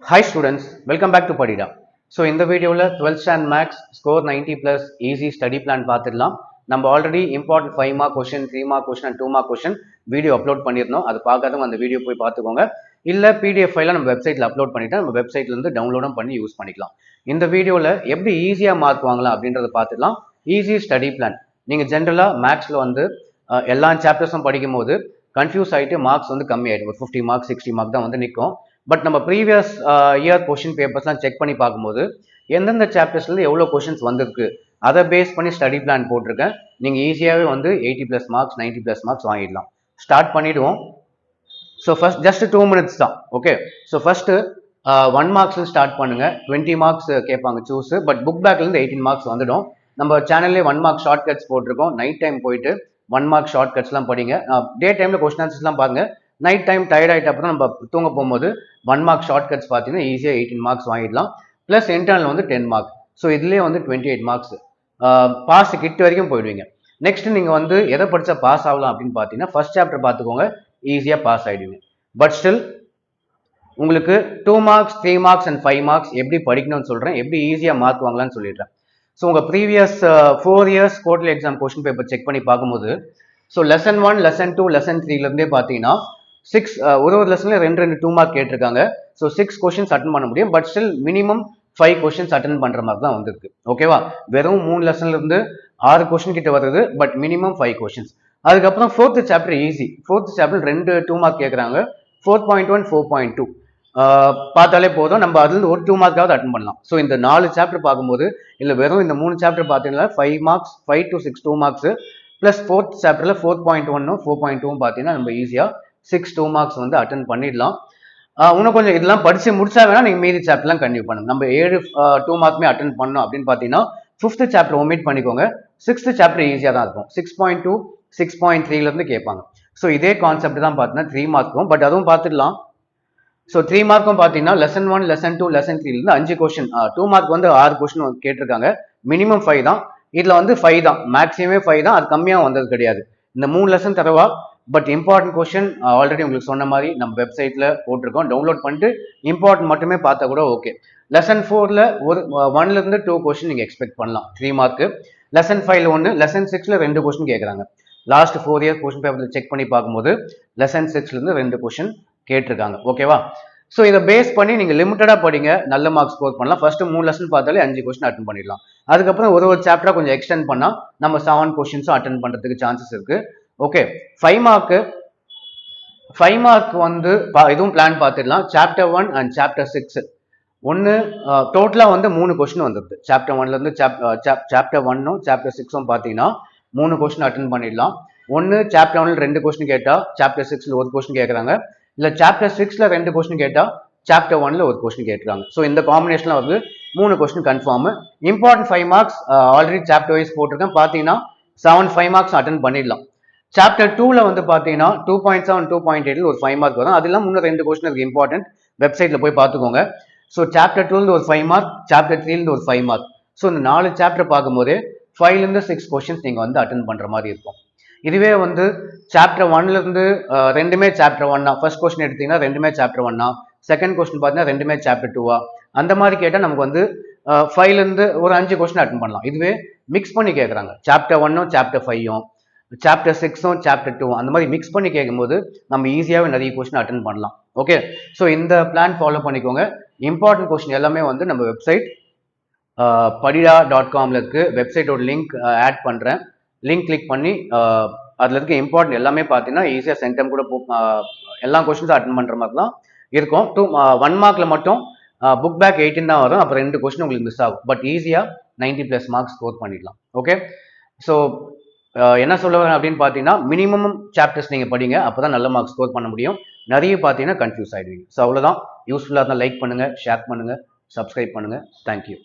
Hi students, welcome back to Padida. So in the video 12th stand max score 90 plus easy study plan பார்த்துடலாம். நம்ம already important 5 mark question, 3 mark question and 2 mark question video upload பண்ணியிருந்தோம். அது பார்க்காதவங்க அந்த video போய் பார்த்துக்கோங்க. இல்லை PDF ஃபைலை நம்ம வெப்சைட்டில் அப்லோட் பண்ணிவிட்டு நம்ம வெப்சைட்லேருந்து டவுன்லோடும் பண்ணி யூஸ் பண்ணிக்கலாம். இந்த வீடியோவில் எப்படி ஈஸியாக மார்க் வாங்கலாம் அப்படின்றத பார்த்துக்கலாம். Easy study plan. நீங்கள் ஜென்ரலாக மேக்ஸில் வந்து எல்லா சாப்டர்ஸும் படிக்கும் போது கன்ஃபியூஸ் ஆகிட்டு மார்க்ஸ் வந்து கம்மி ஆகிடும். ஒரு 50 மார்க் 60 மார்க் தான் வந்து நிற்கும். பட் நம்ம ப்ரீவியஸ் இயர் கொஷின் பேப்பர்ஸ்லாம் செக் பண்ணி பார்க்கும்போது எந்தெந்த சாப்டர்ஸ்லேருந்து எவ்வளோ கொஷின்ஸ் வந்திருக்கு அதை பேஸ் பண்ணி ஸ்டடி பிளான் போட்டிருக்கேன். நீங்கள் ஈஸியாகவே வந்து 80+ மார்க்ஸ் 90+ மார்க்ஸ் வாங்கிடலாம். ஸ்டார்ட் பண்ணிவிடுவோம். ஸோ ஃபர்ஸ்ட் ஜஸ்ட் 2 மினிட்ஸ் தான். ஓகே, ஸோ ஃபர்ஸ்ட்டு 1 மார்க்ஸ்லேருந்து ஸ்டார்ட் பண்ணுங்கள். 20 மார்க்ஸ் கேட்பாங்க சூஸ். பட் புக் பேக்லேருந்து 18 மார்க்ஸ் வந்துடும். நம்ம சேனல்லே 1 மார்க் ஷார்ட் கட்ஸ் போட்டிருக்கோம். நைட் டைம் போயிட்டு 1 மார்க் ஷார்ட் கட்ஸ்லாம் படிங்க. டே டைமில் கொஸ்டின் ஆன்சர்ஸ்லாம் பாருங்கள். நைட் டைம் டயர்ட் ஆகிட்ட அப்புறம் நம்ம தூங்க போகும்போது 1 மார்க் ஷார்ட் கட்ஸ் பார்த்தீங்கன்னா ஈஸியாக 18 மார்க்ஸ் வாங்கிடலாம். ப்ளஸ் இன்டர்னல் வந்து 10 மார்க். ஸோ இதுலேயே வந்து 28 மார்க்ஸ் பாஸ் கிட்ட வரைக்கும் போயிடுவீங்க. நெக்ஸ்ட் நீங்கள் வந்து எதை படித்தா பாஸ் ஆகலாம் அப்படின்னு பார்த்தீங்கன்னா ஃபர்ஸ்ட் சாப்டர் பார்த்துக்கோங்க, ஈஸியாக பாஸ் ஆகிடுவீங்க. பட் ஸ்டில் உங்களுக்கு 2 மார்க்ஸ் 3 மார்க்ஸ் அண்ட் 5 மார்க்ஸ் எப்படி படிக்கணும்னு சொல்கிறேன், எப்படி ஈஸியாக மார்க் வாங்கலாம்னு சொல்லிடுறேன். ஸோ உங்கள் previous 4 years quarterly exam question paper check பண்ணி பார்க்கும்போது ஸோ லெசன் 1, லெசன் 2, லெசன் 3லேருந்தே பார்த்தீங்கன்னா 6 ஒரு லெசன்ல 2 மார்க் கேட்டிருக்காங்க. ஸோ 6 கொஸ்டின்ஸ் அட்டன் பண்ண முடியும். But still minimum 5 questions attend பண்ணுற மாதிரி தான் வந்திருக்கு. ஓகேவா, வெறும் 3 லெசன்ல இருந்து 6 கொஸ்டின் கிட்ட வருது. But minimum 5 questions. அதுக்கப்புறம் 4th chapter easy. 4th chapter 2 mark கேட்குறாங்க. 4.1 4.2 பார்த்தாலே போதும். நம்ம அதுலேருந்து ஒரு 2 மார்க்காவது அட்டன் பண்ணலாம். ஸோ இந்த 4 சாப்டர் பார்க்கும்போது இல்லை வெறும் இந்த 3 சாப்டர் பார்த்தீங்கன்னா 5 marks 5 to 6 2 marks plus 4th சாப்டரில் 4.1 4.2 பார்த்தீங்கன்னா நம்ம ஈஸியாக 6 2 மார்க்ஸ் வந்து அட்டன் பண்ணிடலாம். இன்னும் கொஞ்சம் இதெல்லாம் படிச்சு முடிச்சா வேணா நீங்கள் மீதி சாப்டர்லாம் கண்டினியூ பண்ணணும். நம்ம 7 2 மார்க்குமே அட்டன் பண்ணோம் அப்படின்னு பார்த்தீங்கன்னா 5th சாப்டர் ஒமிட் பண்ணிக்கோங்க. 6th சாப்டர் ஈஸியாக தான் இருக்கும். 6.2 6.3லேருந்து கேட்பாங்க. ஸோ இதே கான்செப்ட் தான் பார்த்தீங்கன்னா 3 மார்க்கும். பட் அதுவும் பார்த்துடலாம். ஸோ 3 மார்க்கும் பார்த்தீங்கன்னா லெசன் 1, லெசன் 2, லெசன் 3லேருந்து 5 கொஸ்டின் 2 மார்க் வந்து 6 கொஸ்டின் கேட்டிருக்காங்க. மினிமம் 5 தான். இதில் வந்து 5 தான், மேக்ஸிமமே 5 தான். அது கம்மியாக வந்தது கிடையாது. இந்த 3 லெசன் தரவா. பட் இம்பார்ட்டன்ட் கொஸ்டின் ஆல்ரெடி உங்களுக்கு சொன்ன மாதிரி நம்ம வெப்சைட்டில் போட்டிருக்கோம். டவுன்லோட் பண்ணிட்டு இம்பார்ட்டன்ட் மட்டுமே பார்த்தா கூட ஓகே. லெசன் 4ல் ஒரு 1லேருந்து 2 கொஸ்டின் நீங்கள் எக்ஸ்பெக்ட் பண்ணலாம் 3 மார்க்கு. லெசன் 5ல் 1, லெசன் 6ல் 2 கொஸ்டின் கேட்குறாங்க. லாஸ்ட் 4 இயர்ஸ் கொஸ்டின் பேப்பரில் செக் பண்ணி பார்க்கும்போது லெசன் 6லேருந்து 2 கொஸ்டின் கேட்டிருக்காங்க. ஓகேவா, ஸோ இதை பேஸ் பண்ணி நீங்கள் லிமிட்டடாக படிங்க, நல்ல மார்க் ஸ்கோர் பண்ணலாம். ஃபர்ஸ்ட் 3 லெசன் பார்த்தாலே 5 கொஸ்டின் அட்டன் பண்ணிடலாம். அதுக்கப்புறம் ஒரு சாப்டராக கொஞ்சம் எக்ஸ்டெண்ட் பண்ணால் நம்ம 7 கொஸ்டின்ஸும் அட்டன் பண்ணுறதுக்கு சான்சஸ் இருக்குது. ஓகே, 5 மார்க் வந்து இதுவும் பிளான் பார்த்துடலாம். சாப்டர் 1 அண்ட் சாப்டர் 6 ஒன்று டோட்டலாக வந்து 3 கொஸ்டின் வந்துடுது. சாப்டர் 1லேருந்து சாப்டர் 1ம் சாப்டர் 6ம் பார்த்தீங்கன்னா 3 கொஸ்டின் அட்டன் பண்ணிடலாம். ஒன்று சாப்டர் 1ல் 2 கொஸ்டின் கேட்டால் சாப்டர் 6ல் 1 கொஸ்டின் கேட்குறாங்க. இல்லை சாப்டர் 6ல் 2 கொஸ்டின் கேட்டால் சாப்டர் 1ல் 1 கொஸ்டின் கேட்டுருக்காங்க. ஸோ இந்த காம்பினேஷனில் வந்து 3 question confirm. Important 5 marks already chapter wise போட்டிருக்கேன். பார்த்தீங்கன்னா 7 5 மார்க்ஸ் அட்டன் பண்ணிடலாம். சாப்டர் 2ல வந்து பார்த்தீங்கன்னா 2.7 2.8 ஒரு 5 மார்க் வரும். அது இல்லாமல் இன்னும் 2 கொஸ்டின் இருக்கு இம்பார்ட்டன்ட். வெப்சைட்டில் போய் பார்த்துக்கோங்க. ஸோ சாப்டர் 2லேருந்து ஒரு 5 மார்க், சாப்டர் 3லேருந்து ஒரு 5 மார்க். ஸோ இந்த 4 சாப்டர் பார்க்கும்போது 5லேருந்து 6 கொஸ்டின்ஸ் நீங்கள் வந்து அட்டன் பண்ணுற மாதிரி இருக்கும். இதுவே வந்து சாப்டர் 1லேருந்து 2மே சாப்டர் 1 ஃபர்ஸ்ட் கொஸ்டின் எடுத்தீங்கன்னா 2மே சாப்டர் 1 செகண்ட் கொஸ்டின் பார்த்தீங்கன்னா 2மே சாப்டர் 2 அந்த மாதிரி கேட்டால் நமக்கு வந்து 5லேருந்து ஒரு 5 கொஸ்டின் அட்டன் பண்ணலாம். இதுவே மிக்ஸ் பண்ணி கேட்குறாங்க. சாப்டர் 1ம் சாப்டர் 5ம் சாப்டர் 6ம் சாப்டர் 2 அந்த மாதிரி மிக்ஸ் பண்ணி கேட்கும்போது நம்ம ஈஸியாகவே நிறைய கொஸ்டின் அட்டன் பண்ணலாம். ஓகே, ஸோ இந்த பிளான் ஃபாலோ பண்ணிக்கோங்க. இம்பார்ட்டன்ட் கொஸ்டின் எல்லாமே வந்து நம்ம வெப்சைட் padida.comல இருக்கு. வெப்சைட்டோட லிங்க் ஆட் பண்ணுறேன். லிங்க் கிளிக் பண்ணி அதில் இருக்க இம்பார்ட்டன்ட் எல்லாமே பார்த்தீங்கன்னா ஈஸியாக சென்டம் கூட எல்லா கொஸ்டின்ஸும் அட்டன் பண்ணுற மாதிரி தான் இருக்கும். 1 மார்க்கில் மட்டும் புக் பேக் 18 தான் வரும். அப்புறம் 2 கொஸ்டின் உங்களுக்கு மிஸ் ஆகும். பட் ஈஸியாக 90+ மார்க்ஸ் ஸ்கோர் பண்ணிடலாம். ஓகே, ஸோ என்ன சொல்ல வரேன் அப்படின்னு பார்த்தீங்கன்னா மினிமம் சாப்டர்ஸ் நீங்கள் படிங்க, அப்போ தான் நல்ல மார்க்ஸ் ஸ்கோர் பண்ண முடியும். நிறைய பார்த்தீங்கன்னா கன்ஃபியூஸ் ஆகிடுவீங்க. ஸோ அவ்வளோதான். யூஸ்ஃபுல்லாக இருந்தால் லைக் பண்ணுங்கள், ஷேர் பண்ணுங்கள், சப்ஸ்கிரைப் பண்ணுங்கள். தேங்க்யூ.